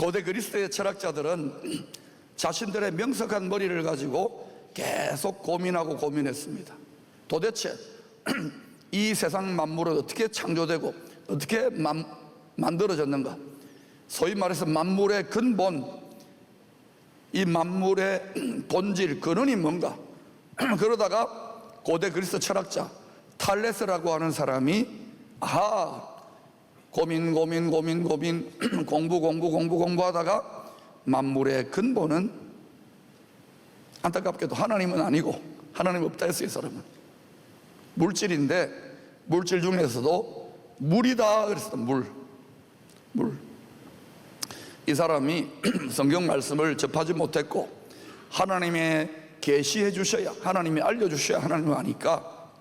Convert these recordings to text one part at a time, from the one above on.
고대 그리스의 철학자들은 자신들의 명석한 머리를 가지고 계속 고민하고 고민했습니다. 도대체 이 세상 만물은 어떻게 창조되고 어떻게 만들어졌는가? 소위 말해서 만물의 근본, 이 만물의 본질, 근원이 뭔가? 그러다가 고대 그리스 철학자 탈레스라고 하는 사람이 고민 공부하다가 만물의 근본은 안타깝게도 하나님은 아니고, 하나님 없다 했어요. 이 사람은 물질인데 물질 중에서도 물이다 그랬어. 물. 이 사람이 성경 말씀을 접하지 못했고 하나님의 계시해 주셔야, 하나님이 알려주셔야 하나님을 아니까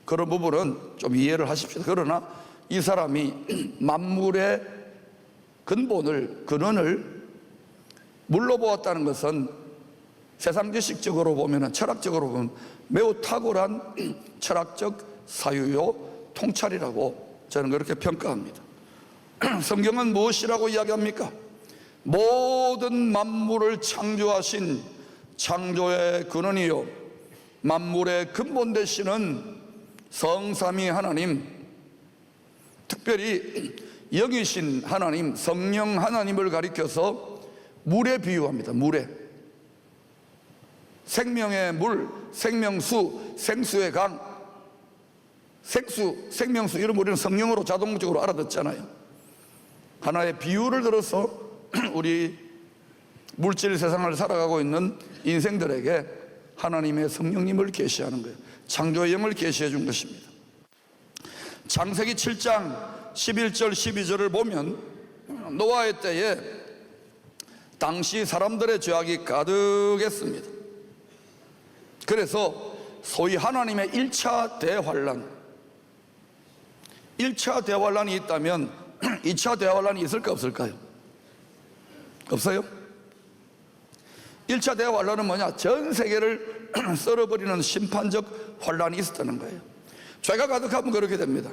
그런 부분은 좀 이해를 하십시오. 그러나 이 사람이 만물의 근원을 물로 보았다는 것은 세상 지식적으로 보면, 철학적으로 보면 매우 탁월한 철학적 사유요 통찰이라고 저는 그렇게 평가합니다. 성경은 무엇이라고 이야기합니까? 모든 만물을 창조하신 창조의 근원이요 만물의 근본 되시는 성삼위 하나님, 특별히 영이신 하나님, 성령 하나님을 가리켜서 물에 비유합니다. 물에. 생명의 물, 생명수, 생수의 강, 생명수, 이런 우리는 성령으로 자동적으로 알아듣잖아요. 하나의 비유를 들어서 우리 물질 세상을 살아가고 있는 인생들에게 하나님의 성령님을 계시하는 거예요. 창조의 영을 계시해 준 것입니다. 창세기 7장 11절 12절을 보면 노아의 때에 당시 사람들의 죄악이 가득했습니다. 그래서 소위 하나님의 1차 대환란, 1차 대환란이 있다면 2차 대환란이 있을까 없을까요? 없어요? 1차 대환란은 뭐냐? 전 세계를 썰어버리는 심판적 환란이 있었다는 거예요. 죄가 가득하면 그렇게 됩니다.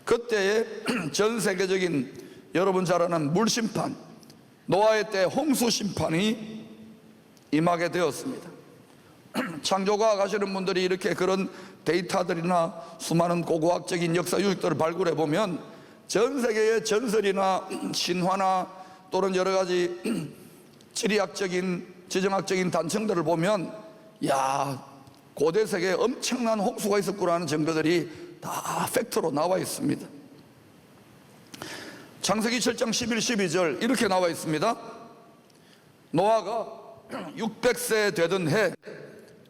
그때에 전 세계적인, 여러분 잘 아는 물심판, 노아의 때 홍수 심판이 임하게 되었습니다. 창조과학 하시는 분들이 이렇게 그런 데이터들이나 수많은 고고학적인 역사 유익들을 발굴해 보면 전 세계의 전설이나 신화나 또는 여러 가지 지리학적인, 지정학적인 단청들을 보면 고대 세계에 엄청난 홍수가 있었구나 하는 증거들이 다 팩트로 나와 있습니다. 창세기 7장 11, 12절 이렇게 나와 있습니다. 노아가 600세 되던 해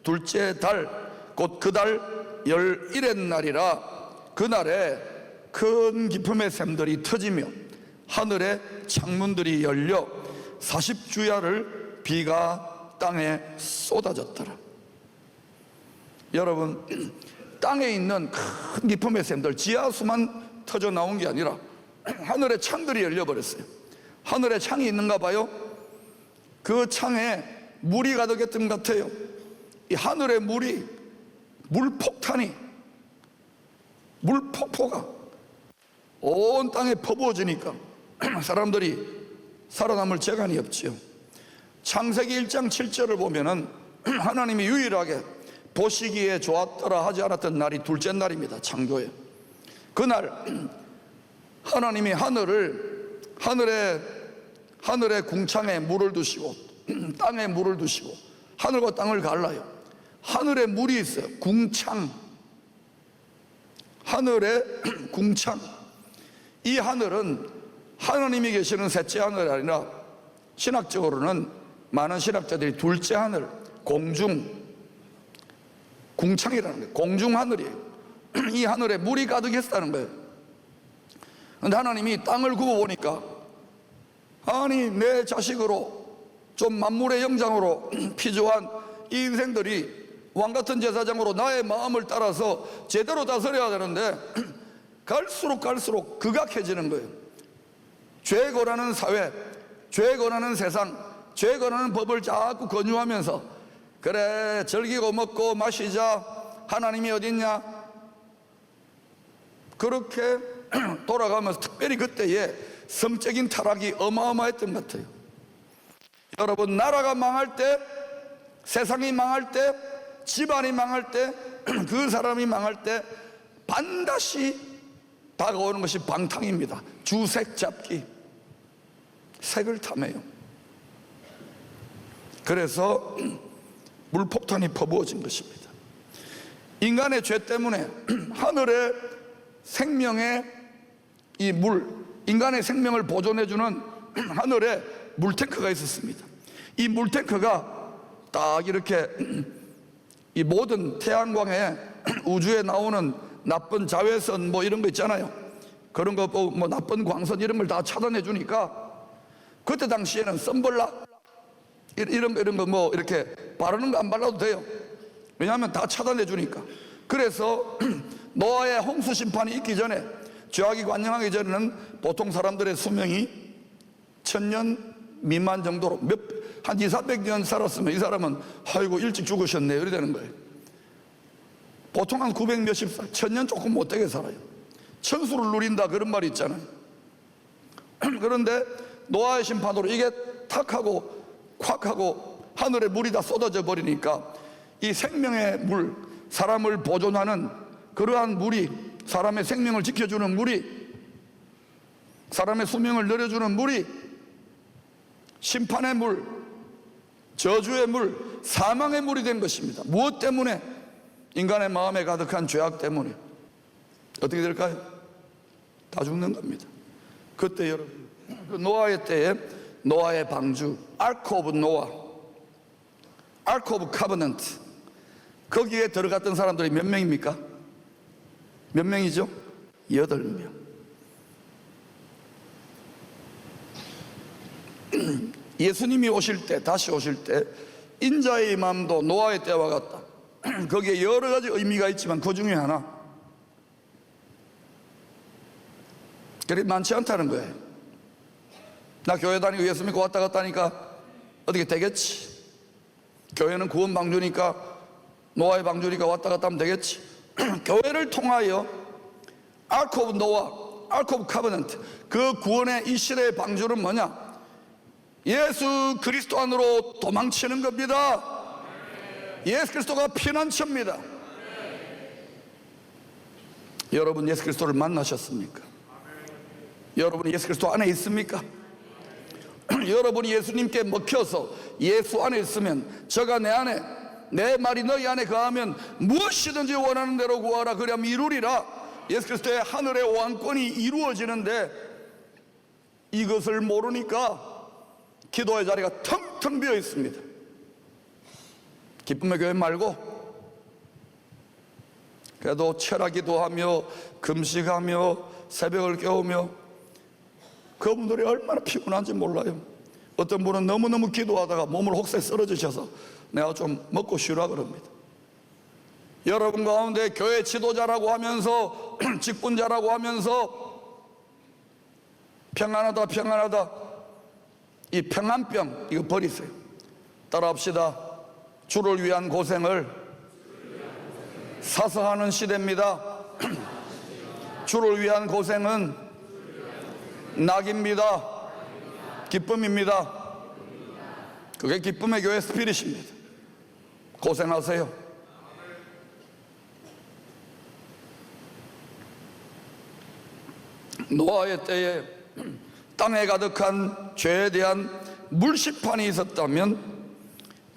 둘째 달, 곧 그 달 11의 날이라, 그날에 큰 기품의 샘들이 터지며 하늘의 창문들이 열려 40주야를 비가 땅에 쏟아졌더라. 여러분, 땅에 있는 큰 기품의 샘들, 지하수만 터져 나온 게 아니라 하늘의 창들이 열려버렸어요. 하늘에 창이 있는가 봐요. 그 창에 물이 가득했던 것 같아요. 이 하늘의 물이, 물폭탄이, 물폭포가 온 땅에 퍼부어지니까 사람들이 살아남을 재간이 없지요. 창세기 1장 7절을 보면은 하나님이 유일하게 보시기에 좋았더라 하지 않았던 날이 둘째 날입니다. 창조에. 그날 하나님이 하늘의 궁창에 물을 두시고 땅에 물을 두시고 하늘과 땅을 갈라요. 하늘에 물이 있어요. 궁창, 하늘의 궁창. 이 하늘은 하나님이 계시는 셋째 하늘이 아니라 신학적으로는 많은 신학자들이 둘째 하늘, 궁창이라는 거예요. 공중하늘이에요. 이 하늘에 물이 가득했다는 거예요. 그런데 하나님이 땅을 굽어보니까 아니 내 자식으로 좀 만물의 영장으로 피조한 이 인생들이 왕같은 제사장으로 나의 마음을 따라서 제대로 다스려야 되는데 갈수록 극악해지는 거예요. 죄 권하는 사회, 죄 권하는 세상, 죄 권하는 법을 자꾸 권유하면서 그래 즐기고 먹고 마시자, 하나님이 어딨냐, 그렇게 돌아가면서 특별히 그때에 성적인 타락이 어마어마했던 것 같아요. 여러분, 나라가 망할 때, 세상이 망할 때, 집안이 망할 때, 그 사람이 망할 때 반드시 다가오는 것이 방탕입니다. 주색 잡기, 색을 탐해요. 그래서 물폭탄이 퍼부어진 것입니다. 인간의 죄 때문에 하늘의 생명의 이 물, 인간의 생명을 보존해주는 하늘에 물탱크가 있었습니다. 이 물탱크가 딱 이렇게 이 모든 태양광에 우주에 나오는 나쁜 자외선 뭐 이런 거 있잖아요. 그런 거 뭐 나쁜 광선 이런 걸 다 차단해 주니까 그때 당시에는 썬블락 이런 거 뭐 이렇게 바르는 거 안 발라도 돼요. 왜냐하면 다 차단해 주니까. 그래서 노아의 홍수 심판이 있기 전에, 죄악이 관영하기 전에는 보통 사람들의 수명이 1000년 미만 정도로 한 200~300년 살았으면 이 사람은 아이고 일찍 죽으셨네 이래 되는 거예요. 보통 한 900 몇십 살, 1000년 조금 못되게 살아요. 천수를 누린다 그런 말이 있잖아요. 그런데 노아의 심판으로 이게 탁 하고 콱 하고 하늘에 물이 다 쏟아져 버리니까 이 생명의 물, 사람을 보존하는 그러한 물이, 사람의 생명을 지켜주는 물이, 사람의 수명을 늘려주는 물이 심판의 물, 저주의 물, 사망의 물이 된 것입니다. 무엇 때문에? 인간의 마음에 가득한 죄악 때문에. 어떻게 될까요? 다 죽는 겁니다. 그때 여러분, 그 노아의 때에 노아의 방주, 아크 오브 노아, 아크 오브 카버넌트, 거기에 들어갔던 사람들이 몇 명입니까? 몇 명이죠? 8명. 예수님이 오실 때, 다시 오실 때 인자의 마음도 노아의 때와 같다. 거기에 여러 가지 의미가 있지만 그 중에 하나, 그리 많지 않다는 거예요. 나 교회 다니고 예수 믿고 왔다 갔다 하니까 어떻게 되겠지? 교회는 구원 방주니까, 노아의 방주니까 왔다 갔다 하면 되겠지? 교회를 통하여 아크 오브 노아, 아크 오브 카버넌트, 그 구원의 이 시대의 방주는 뭐냐? 예수 그리스도 안으로 도망치는 겁니다. 예수 그리스도가 피난처입니다. 여러분 예수 그리스도를 만나셨습니까? 여러분이 예수 그리스도 안에 있습니까? 여러분이 예수님께 먹혀서 예수 안에 있으면, 저가 내 안에, 내 말이 너희 안에 거하면 무엇이든지 원하는 대로 구하라 그리하면 이루리라. 예수 그리스도의 하늘의 왕권이 이루어지는데 이것을 모르니까 기도의 자리가 텅텅 비어 있습니다. 기쁨의 교회 말고 그래도 철학기도 하며 금식하며 새벽을 깨우며, 그분들이 얼마나 피곤한지 몰라요. 어떤 분은 너무너무 기도하다가 몸을 혹세 쓰러지셔서 내가 좀 먹고 쉬라 그럽니다. 여러분 가운데 교회 지도자라고 하면서 직분자라고 하면서 평안하다 평안하다, 이 평안병 이거 버리세요. 따라합시다. 주를 위한 고생을 사서 하는 시대입니다. 주를 위한 고생은 낙입니다. 기쁨입니다. 그게 기쁨의 교회 스피릿입니다. 고생하세요. 노아의 때에 땅에 가득한 죄에 대한 물심판이 있었다면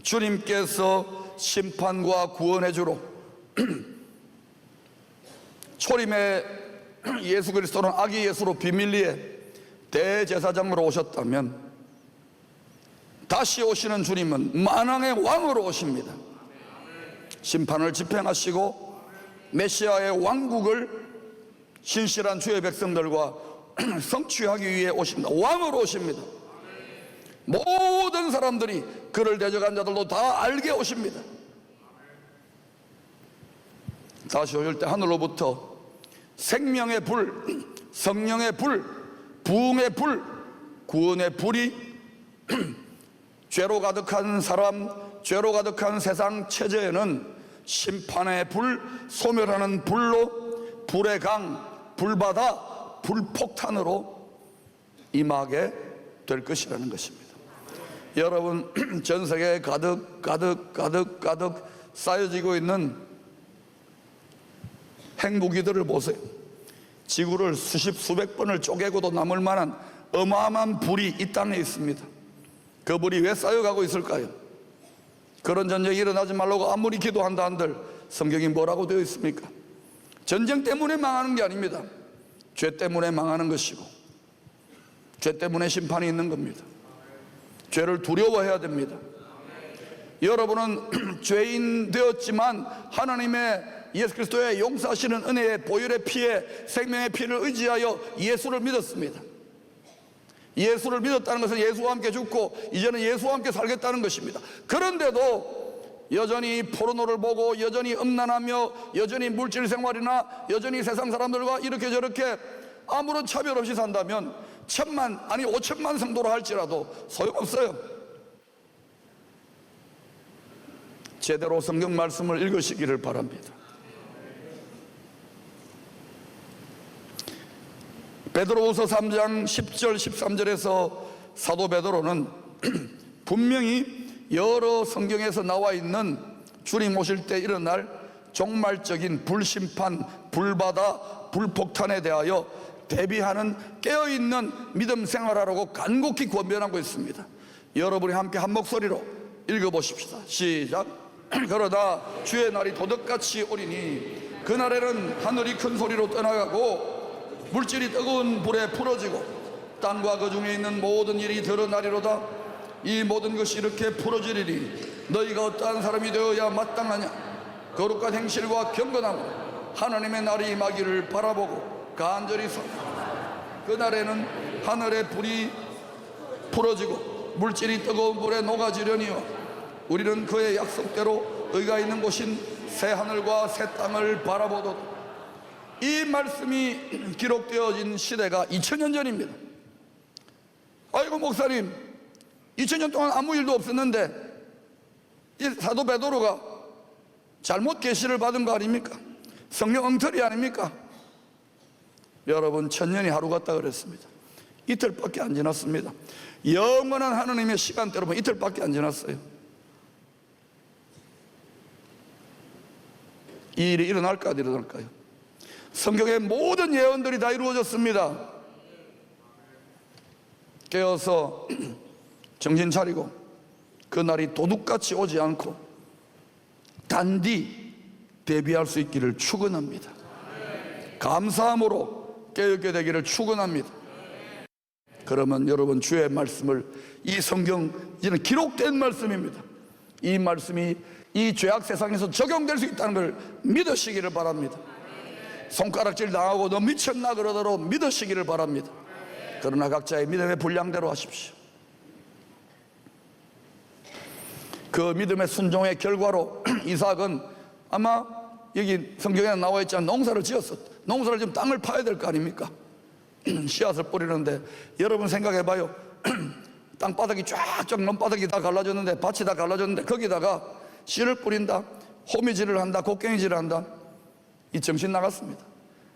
주님께서 심판과 구원해 주러 초림의 예수 그리스도는 아기 예수로 비밀리에 대제사장으로 오셨다면, 다시 오시는 주님은 만왕의 왕으로 오십니다. 심판을 집행하시고 메시아의 왕국을 신실한 주의 백성들과 성취하기 위해 오십니다. 왕으로 오십니다. 모든 사람들이 그를 대적한 자들도 다 알게 오십니다. 다시 오실 때 하늘로부터 생명의 불, 성령의 불, 부흥의 불, 구원의 불이 죄로 가득한 사람, 죄로 가득한 세상 체제에는 심판의 불, 소멸하는 불로, 불의 강, 불바다, 불폭탄으로 임하게 될 것이라는 것입니다. 여러분, 전 세계에 가득 쌓여지고 있는 핵무기들을 보세요. 지구를 수백 번을 쪼개고도 남을 만한 어마어마한 불이 이 땅에 있습니다. 그 불이 왜 쌓여가고 있을까요? 그런 전쟁이 일어나지 말라고 아무리 기도한다 한들 성경이 뭐라고 되어 있습니까? 전쟁 때문에 망하는 게 아닙니다. 죄 때문에 망하는 것이고, 죄 때문에 심판이 있는 겁니다. 죄를 두려워해야 됩니다. 여러분은 죄인 되었지만 하나님의 예수 그리스도의 용서하시는 은혜의 보혈의 피에 생명의 피를 의지하여 예수를 믿었습니다. 예수를 믿었다는 것은 예수와 함께 죽고 이제는 예수와 함께 살겠다는 것입니다. 그런데도 여전히 포르노를 보고 여전히 음란하며 여전히 물질 생활이나 여전히 세상 사람들과 이렇게 저렇게 아무런 차별 없이 산다면 1,000만 아니 5천만 성도로 할지라도 소용없어요. 제대로 성경 말씀을 읽으시기를 바랍니다. 베드로후서 3장 10절 13절에서 사도 베드로는 분명히 여러 성경에서 나와 있는 주님 오실 때 일어날 종말적인 불심판, 불바다, 불폭탄에 대하여 대비하는 깨어있는 믿음 생활하라고 간곡히 권면하고 있습니다. 여러분이 함께 한 목소리로 읽어보십시다. 시작. 그러나 주의 날이 도둑같이 오리니 그날에는 하늘이 큰 소리로 떠나가고 물질이 뜨거운 불에 풀어지고 땅과 그 중에 있는 모든 일이 드러나리로다. 이 모든 것이 이렇게 풀어지리니 너희가 어떠한 사람이 되어야 마땅하냐? 거룩한 행실과 경건함으로 하나님의 날이 임하기를 바라보고 간절히 서 그날에는 하늘의 불이 풀어지고 물질이 뜨거운 불에 녹아지려니와 우리는 그의 약속대로 의가 있는 곳인 새 하늘과 새 땅을 바라보도다. 이 말씀이 기록되어진 시대가 2000년 전입니다. 아이고 목사님, 2000년 동안 아무 일도 없었는데 이 사도 베드로가 잘못 계시를 받은 거 아닙니까? 성령 엉터리 아닙니까? 여러분, 1000년이 하루 같다 그랬습니다. 이틀밖에 안 지났습니다. 영원한 하나님의 시간대로 이틀밖에 안 지났어요. 이 일이 일어날까 안 일어날까요? 성경의 모든 예언들이 다 이루어졌습니다. 깨어서 정신 차리고 그날이 도둑같이 오지 않고 단디 대비할 수 있기를 축원합니다. 감사함으로 깨어있게 되기를 축원합니다. 그러면 여러분, 주의 말씀을, 이 성경 이제는 기록된 말씀입니다. 이 말씀이 이 죄악 세상에서 적용될 수 있다는 걸 믿으시기를 바랍니다. 손가락질 당하고 너 미쳤나 그러더라도 믿으시기를 바랍니다. 그러나 각자의 믿음의 분량대로 하십시오. 그 믿음의 순종의 결과로 이삭은 아마 여기 성경에 나와 있지 않은 농사를 지었어. 농사를 지금 땅을 파야 될 거 아닙니까? 씨앗을 뿌리는데 여러분 생각해봐요. 땅바닥이 쫙쫙 논바닥이 다 갈라졌는데, 밭이 다 갈라졌는데 거기다가 씨를 뿌린다, 호미질을 한다, 곡괭이질을 한다. 이 정신 나갔습니다.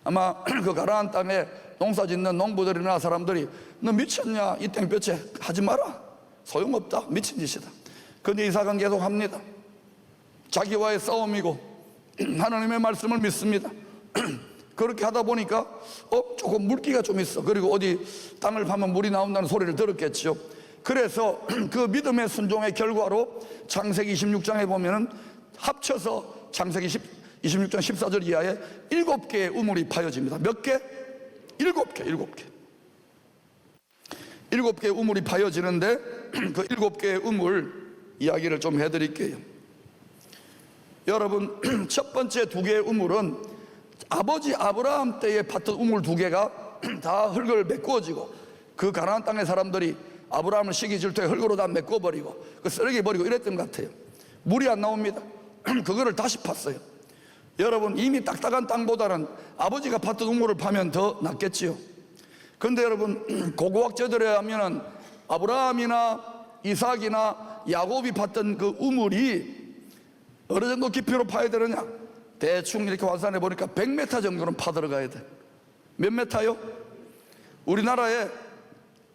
아마 그 가라앉은 땅에 농사 짓는 농부들이나 사람들이 너 미쳤냐, 이 땡볕에 하지 마라, 소용없다, 미친 짓이다. 근데 이삭은 계속 합니다. 자기와의 싸움이고 하나님의 말씀을 믿습니다. 그렇게 하다 보니까 조금 물기가 좀 있어. 그리고 어디 땅을 파면 물이 나온다는 소리를 들었겠죠. 그래서 그 믿음의 순종의 결과로 창세기 26장에 보면은 합쳐서 창세기 26장 14절 이하에 7개의 우물이 파여집니다. 몇 개? 7개. 7개의 우물이 파여지는데 그 7개의 우물 이야기를 좀 해드릴게요. 여러분, 첫 번째 2개의 우물은 아버지 아브라함 때에 팠던 우물 2개가 다 흙을 메꾸어지고 그 가나안 땅의 사람들이 아브라함을 시기 질투에 흙으로 다 메꿔버리고 그 쓰레기 버리고 이랬던 것 같아요. 물이 안 나옵니다. 그거를 다시 팠어요. 여러분, 이미 딱딱한 땅보다는 아버지가 팠던 우물을 파면 더 낫겠지요. 근데 여러분, 고고학자들에 하면은 아브라함이나 이삭이나 야곱이 팠던 그 우물이 어느 정도 깊이로 파야 되느냐? 대충 이렇게 환산해 보니까 100m 정도는 파 들어가야 돼. 몇 메타요? 우리나라에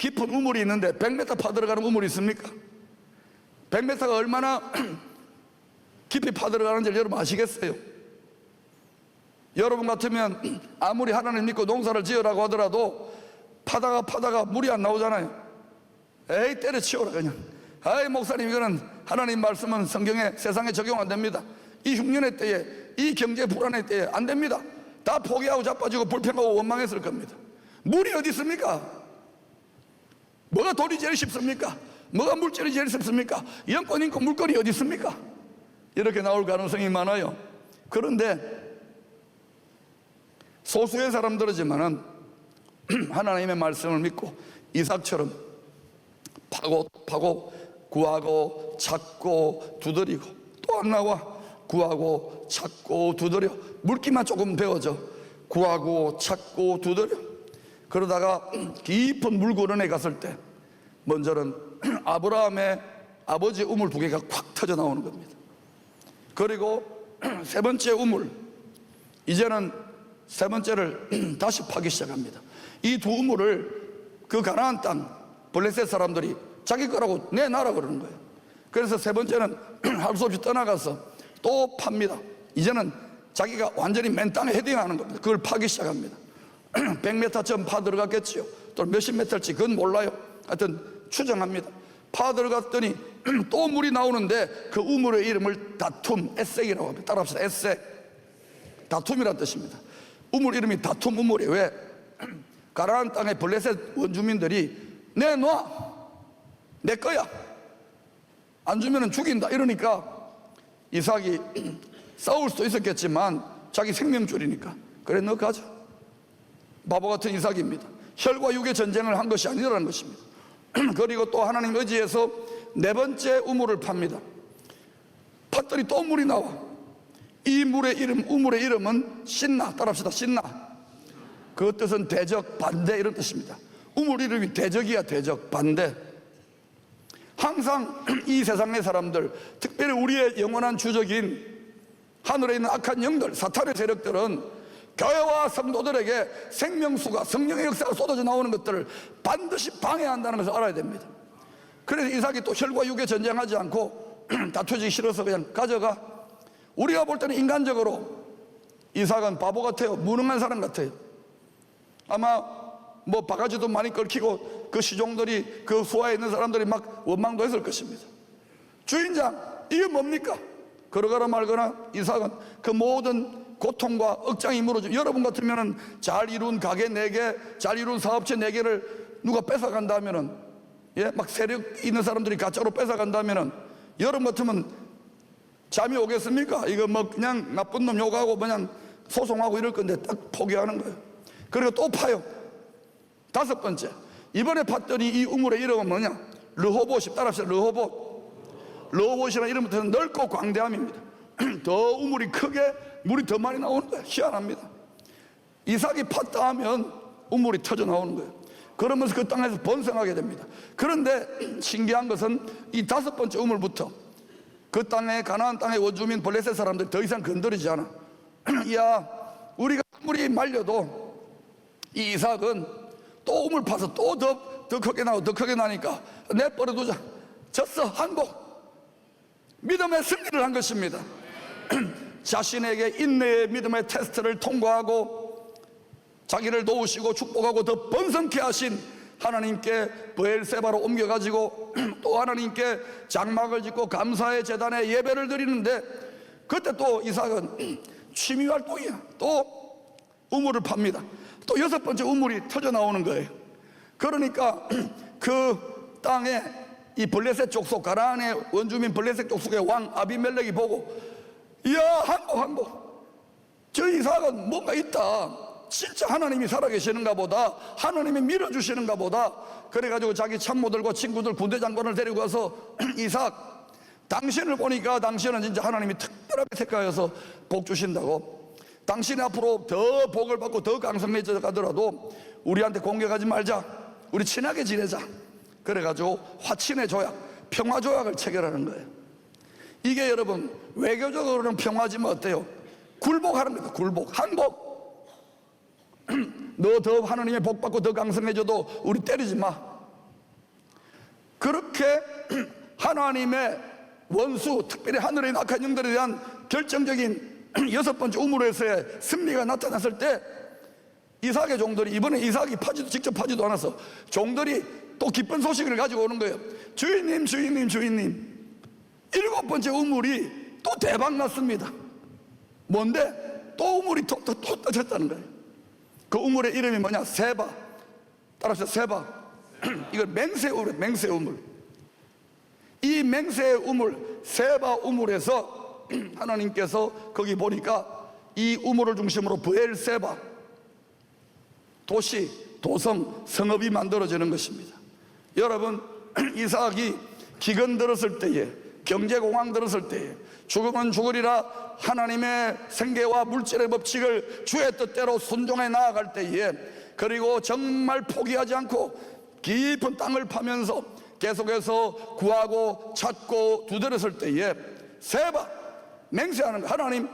깊은 우물이 있는데 100m 파들어가는 우물이 있습니까? 100m가 얼마나 깊이 파들어가는지 여러분 아시겠어요? 여러분 같으면 아무리 하나님 믿고 농사를 지으라고 하더라도 파다가 물이 안 나오잖아요. 에이, 때려치워라 그냥. 아이, 목사님, 이거는 하나님 말씀은 성경에, 세상에 적용 안 됩니다. 이 흉년의 때에, 이 경제 불안의 때에 안 됩니다. 다 포기하고 자빠지고 불평하고 원망했을 겁니다. 물이 어디 있습니까? 뭐가 돈이 제일 쉽습니까? 뭐가 물질이 제일 쉽습니까? 영권 있고 물건이 어디 있습니까? 이렇게 나올 가능성이 많아요. 그런데 소수의 사람들이지만은 하나님의 말씀을 믿고 이삭처럼 파고 구하고 찾고 두드리고 또 안 나와 구하고 찾고 두드려 물기만 조금 배워져 구하고 찾고 두드려 그러다가 깊은 물구름에 갔을 때 먼저는 아브라함의 아버지의 우물 2개가 콱 터져 나오는 겁니다. 그리고 세 번째 우물, 이제는 세 번째를 다시 파기 시작합니다. 이 두 우물을 그 가나안 땅 블레셋 사람들이 자기 거라고 내놔라 그러는 거예요. 그래서 세 번째는 할 수 없이 떠나가서 또 팝니다. 이제는 자기가 완전히 맨 땅에 헤딩하는 겁니다. 그걸 파기 시작합니다. 100m쯤 파 들어갔겠지요. 또 몇십 m일지 그건 몰라요. 하여튼 추정합니다. 파 들어갔더니 또 물이 나오는데 그 우물의 이름을 다툼 에색이라고 합니다. 따라합시다. 에색. 다툼이라는 뜻입니다. 우물 이름이 다툼 우물이에요. 왜? 가나안 땅의 블레셋 원주민들이 내놔, 내 거야, 안 주면 죽인다 이러니까 이삭이 싸울 수도 있었겠지만 자기 생명줄이니까 그래 너 가자. 바보 같은 이삭입니다. 혈과 육의 전쟁을 한 것이 아니라는 것입니다. 그리고 또 하나님 의지에서 네 번째 우물을 팝니다. 팠더니 또 물이 나와. 이 물의 이름, 우물의 이름은 신나. 따라합시다. 신나. 그 뜻은 대적, 반대 이런 뜻입니다. 우물 이름이 대적이야. 대적, 반대. 항상 이 세상의 사람들, 특별히 우리의 영원한 주적인 하늘에 있는 악한 영들, 사탄의 세력들은 교회와 성도들에게 생명수가, 성령의 역사가 쏟아져 나오는 것들을 반드시 방해한다는 것을 알아야 됩니다. 그래서 이삭이 또 혈과 육에 전쟁하지 않고 다투기 싫어서 그냥 가져가. 우리가 볼 때는 인간적으로 이삭은 바보 같아요. 무능한 사람 같아요. 아마 뭐 바가지도 많이 끓이고 그 시종들이 그 수하에 있는 사람들이 막 원망도 했을 것입니다. 주인장, 이게 뭡니까? 그러거나 말거나 이삭은 그 모든 고통과 억장이 무너져. 여러분 같으면은 잘 이룬 가게 4개, 잘 이룬 사업체 4개를 누가 뺏어간다면은, 예, 막 세력 있는 사람들이 가짜로 뺏어간다면은 여러분 같으면 잠이 오겠습니까? 이거 뭐 그냥 나쁜 놈 욕하고 그냥 소송하고 이럴 건데 딱 포기하는 거예요. 그리고 또 파요. 5번째, 이번에 팠더니 이 우물의 이름은 뭐냐? 르호봇이. 따라합시다. 르호봇. 르호봇이라는 이름부터는 넓고 광대함입니다. 더 우물이 크게 물이 더 많이 나오는 거예요. 희한합니다. 이삭이 팠다 하면 우물이 터져 나오는 거예요. 그러면서 그 땅에서 번성하게 됩니다. 그런데 신기한 것은 이 5번째 우물부터 그 땅에, 가나안 땅의 원주민 블레셋 사람들 더 이상 건드리지 않아. 야, 우리가 아무리 말려도 이 이삭은 또 우물 파서 또 더 크게 나고 더 크게 나니까 내버려두자. 졌어. 항복. 믿음의 승리를 한 것입니다. 자신에게 인내의 믿음의 테스트를 통과하고 자기를 도우시고 축복하고 더 번성케 하신 하나님께 브엘세바로 옮겨가지고 또 하나님께 장막을 짓고 감사의 제단에 예배를 드리는데 그때 또 이삭은 취미활동이야. 또 우물을 팝니다. 또 6번째 우물이 터져 나오는 거예요. 그러니까 그 땅에 이 블레셋 족속, 가나안의 원주민 블레셋 족속의 왕 아비멜렉이 보고, 이야, 항복. 저 이삭은 뭔가 있다. 진짜 하나님이 살아계시는가 보다. 하나님이 밀어주시는가 보다. 그래가지고 자기 참모들과 친구들, 군대 장관을 데리고 가서 이삭, 당신을 보니까 당신은 진짜 하나님이 특별하게 택하여서 복 주신다고. 당신이 앞으로 더 복을 받고 더 강성해져 가더라도 우리한테 공격하지 말자. 우리 친하게 지내자. 그래가지고 화친의 조약, 평화 조약을 체결하는 거예요. 이게 여러분 외교적으로는 평화지만 어때요? 굴복하는 거다. 굴복, 항복. 너 더 하나님의 복 받고 더 강성해져도 우리 때리지 마. 그렇게 하나님의 원수, 특별히 하늘에 있는 악한 영들에 대한 결정적인 여섯 번째 우물에서의 승리가 나타났을 때 이삭의 종들이, 이번에 이삭이 직접 파지도 않아서 종들이 또 기쁜 소식을 가지고 오는 거예요. 주인님, 주인님, 주인님, 일곱 번째 우물이 또 대박 났습니다. 뭔데? 또 우물이 또 터졌다는 거예요. 그 우물의 이름이 뭐냐? 세바. 따라서 세바. 이걸 맹세우물, 맹세우물. 이 맹세의 우물, 세바 우물에서 하나님께서 거기 보니까 이 우물을 중심으로 브엘세바, 도시, 도성, 성읍이 만들어지는 것입니다. 여러분, 이삭이 기근 들었을 때에, 경제공황 들었을 때에, 죽으면 죽으리라 하나님의 생계와 물질의 법칙을 주의 뜻대로 순종해 나아갈 때에, 그리고 정말 포기하지 않고 깊은 땅을 파면서 계속해서 구하고 찾고 두드렸을 때에 세바, 맹세하는 거. 하나님,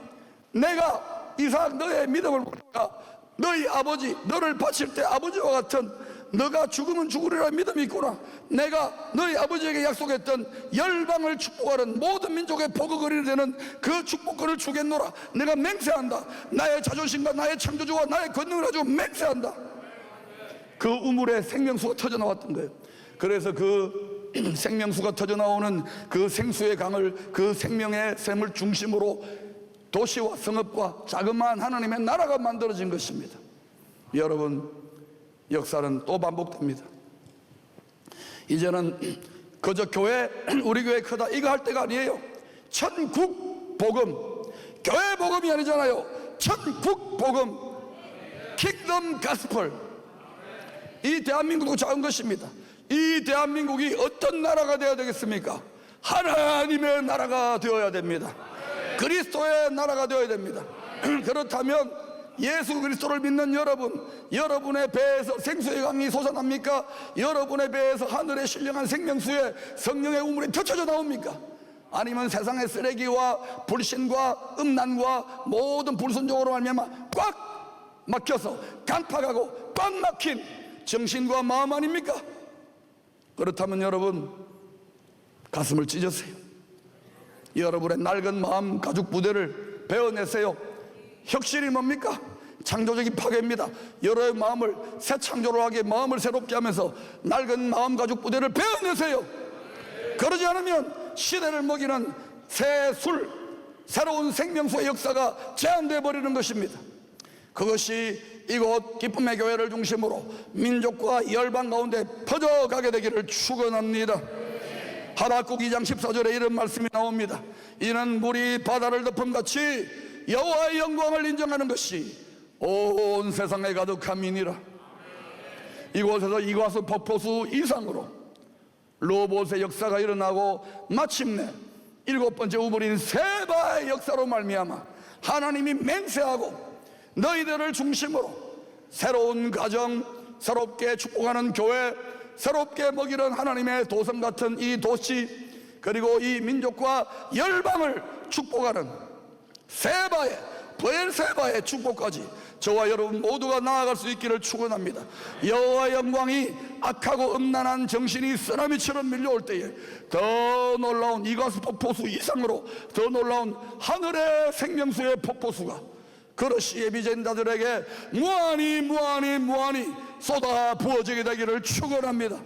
내가 이삭 너의 믿음을 보니까 너희 아버지, 너를 바칠 때 아버지와 같은, 너가 죽으면 죽으리라 믿음이 있구나. 내가 너희 아버지에게 약속했던 열방을 축복하는 모든 민족의 복을 이루게 되는 그 축복권을 주겠노라. 내가 맹세한다. 나의 자존심과 나의 창조주와 나의 권능을 가지고 맹세한다. 그 우물에 생명수가 터져 나왔던 거예요. 그래서 그 생명수가 터져 나오는 그 생수의 강을, 그 생명의 샘을 중심으로 도시와 성읍과 자그마한 하나님의 나라가 만들어진 것입니다. 여러분, 역사는 또 반복됩니다. 이제는 그저 교회, 우리 교회 크다 이거 할 때가 아니에요. 천국 복음, 교회 복음이 아니잖아요. 천국 복음, 킹덤 가스펠. 이 대한민국도 작은 것입니다. 이 대한민국이 어떤 나라가 되어야 되겠습니까? 하나님의 나라가 되어야 됩니다. 그리스도의 나라가 되어야 됩니다. 그렇다면 예수 그리스도를 믿는 여러분, 여러분의 배에서 생수의 강이 솟아납니까? 여러분의 배에서 하늘의 신령한 생명수에 성령의 우물이 터쳐져 나옵니까? 아니면 세상의 쓰레기와 불신과 음란과 모든 불순종으로 말미암아 꽉 막혀서 강팍하고 꽉 막힌 정신과 마음 아닙니까? 그렇다면 여러분, 가슴을 찢으세요. 여러분의 낡은 마음 가죽 부대를 베어내세요. 혁신이 뭡니까? 창조적인 파괴입니다. 여러의 마음을 새 창조를 하게, 마음을 새롭게 하면서 낡은 마음 가죽 부대를 베어내세요. 그러지 않으면 시대를 먹이는 새 술, 새로운 생명수의 역사가 제한되어 버리는 것입니다. 그것이 이곳 기쁨의 교회를 중심으로 민족과 열방 가운데 퍼져가게 되기를 축원합니다. 하박국 2장 14절에 이런 말씀이 나옵니다. 이는 물이 바다를 덮음같이 여호와의 영광을 인정하는 것이 온 세상에 가득함이니라. 이곳에서 이과수 폭포수 이상으로 로봇의 역사가 일어나고 마침내 일곱 번째 우물인 세바의 역사로 말미암아 하나님이 맹세하고 너희들을 중심으로 새로운 가정, 새롭게 축복하는 교회, 새롭게 먹이는 하나님의 도성 같은 이 도시, 그리고 이 민족과 열방을 축복하는 세바의, 브엘세바의 축복까지 저와 여러분 모두가 나아갈 수 있기를 축원합니다. 여호와의 영광이 악하고 음란한 정신이 쓰나미처럼 밀려올 때에 더 놀라운 이과수 폭포수 이상으로 더 놀라운 하늘의 생명수의 폭포수가 그릇이 예비된 자들에게 무한히 쏟아 부어지게 되기를 축원합니다.